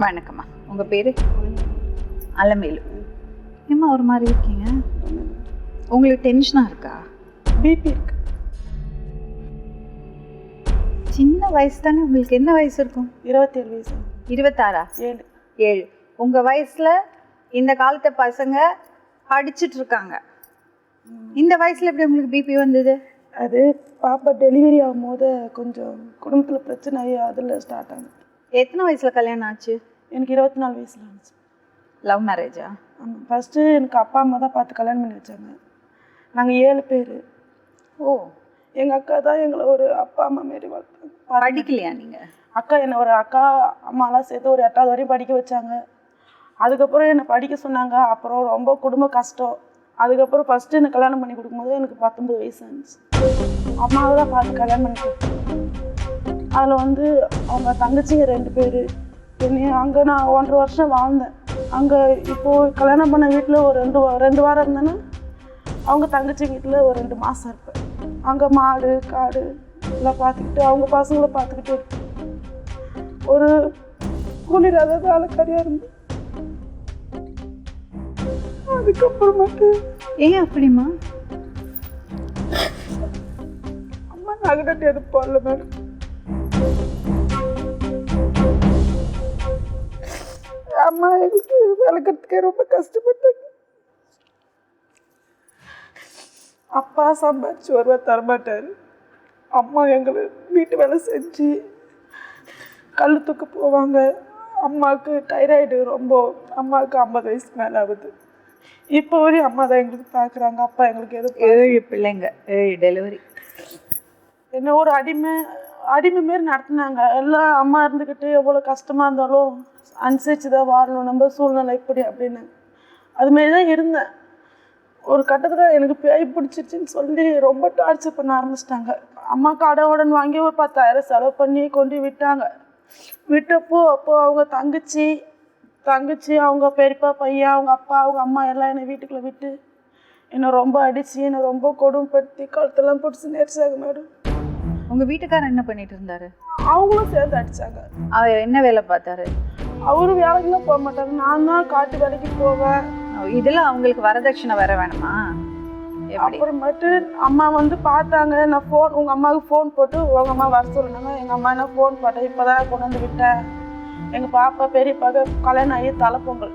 வணக்கம்மா. உங்கள் பேர்? அலமேலு. ஏம்மா ஒரு மாதிரி இருக்கீங்க? உங்களுக்கு டென்ஷனாக இருக்கா? பிபி இருக்கு. சின்ன வயசு தானே. உங்களுக்கு என்ன வயசு இருக்கும்? 27 வயசு. 26? 7. உங்கள் வயசில் இந்த காலத்து பசங்க படிச்சுட்டு இருக்காங்க. இந்த வயசில் எப்படி உங்களுக்கு பிபி வந்தது? அது பாப்பா டெலிவரி ஆகும்போது கொஞ்சம் குடும்பத்தில் பிரச்சனை அதில் ஸ்டார்ட் ஆகுது. எத்தனை வயசில் கல்யாணம் ஆச்சு? எனக்கு 24 வயசில் ஆச்சு. லவ் மேரேஜா? ஆமாம். ஃபஸ்ட்டு எனக்கு அப்பா அம்மா தான் பார்த்து கல்யாணம் பண்ணி வச்சாங்க. நாங்கள் 7 பேர். ஓ. எங்கள் அக்கா தான் எங்களை ஒரு அப்பா அம்மா மாரி வளர்த்தாங்க. படிக்கலையா நீங்கள்? அக்கா என்னை ஒரு அக்கா அம்மாலாம் சேர்த்து ஒரு 8வது வரையும் படிக்க வச்சாங்க. அதுக்கப்புறம் என்னை படிக்க சொன்னாங்க. அப்புறம் ரொம்ப குடும்ப கஷ்டம். அதுக்கப்புறம் ஃபஸ்ட்டு எனக்கு கல்யாணம் பண்ணி கொடுக்கும்போது எனக்கு 19 வயசு ஆச்சு. அம்மாவை தான் பார்த்து கல்யாணம் பண்ணி கொடுத்தேன். அதில் வந்து அவங்க தங்கச்சிங்க 2 பேர். அங்கே நான் 1.5 வருஷம் வாழ்ந்தேன். அங்கே இப்போது கல்யாணம் பண்ண வீட்டில் ஒரு 2 வாரம் இருந்தேன்னா அவங்க தங்கச்சி வீட்டில் ஒரு 2 மாதம் இருப்பேன். அங்கே மாடு காடு எல்லாம் பார்த்துக்கிட்டு அவங்க பசங்களை பார்த்துக்கிட்டு ஒரு கூலிராத வேலைக்காரியாக இருந்தேன். அதுக்கப்புறமாட்டு ஏன் அப்படிமா? அம்மா நகரட்டு எது போடல மேடம். அம்மா எங்களுக்கு வளர்க்கறதுக்கே ரொம்ப கஷ்டப்பட்டாங்க. அப்பா சம்பாதிச்சு ஒருவா தரமாட்டார். அம்மா எங்களை வீட்டு வேலை செஞ்சு கல் தூக்க போவாங்க. அம்மாவுக்கு தைராய்டு ரொம்ப. அம்மாவுக்கு 50 வயசு மேலே ஆகுது. இப்போ வரையும் அம்மா தான் எங்களுக்கு பார்க்குறாங்க. அப்பா எங்களுக்கு எதுவும் 7 பிள்ளைங்க, 7 டெலிவரி. என்ன ஒரு அடிமை மாரி நடத்துனாங்க. எல்லாம் அம்மா இருந்துக்கிட்டு எவ்வளோ கஷ்டமாக இருந்தாலும் அனுசரித்து தான் வாழணும், நம்ம சூழ்நிலை இப்படி அப்படின்னு அதுமாரி தான் இருந்தேன். ஒரு கட்டத்தில் எனக்கு பேய் பிடிச்சிருச்சின்னு சொல்லி ரொம்ப டார்ச்சர் பண்ண ஆரம்பிச்சிட்டாங்க. அம்மா கடவுடன் வாங்கி ஒரு 10,000 செலவு பண்ணி கொண்டு விட்டாங்க. விட்டப்போ அவங்க தங்கச்சி அவங்க பெரியப்பா பையன் அவங்க அப்பா அவங்க அம்மா எல்லாம் என்னை வீட்டுக்குள்ளே விட்டு என்னை ரொம்ப அடித்து என்னை ரொம்ப கொடுமைப்படுத்தி கழுத்தெல்லாம் பிடிச்சி நெரிச்சாங்க மேடம். உங்கள் வீட்டுக்காரர் என்ன பண்ணிட்டு இருந்தாரு? அவங்களும் சேர்ந்து அடித்தாங்க. அவர் என்ன வேலை பார்த்தாரு? அவரும் வேலைக்கெல்லாம் போக மாட்டாங்க. நான் தான் காட்டு வேலைக்கு போவேன். இதில் அவங்களுக்கு வரதட்சணை வர வேணுமா? அப்புறமேட்டு அம்மா வந்து பார்த்தாங்க. நான் உங்கள் அம்மாவுக்கு ஃபோன் போட்டு உங்கள் அம்மா வர சொல்லினாங்க. எங்கள் அம்மா என்ன ஃபோன் போட்டேன், இப்போ தான் கொண்டு வந்து விட்டேன். எங்கள் பாப்பா பெரியப்பாக்க கல்யாணம் ஆகி தலைப்பொங்கல்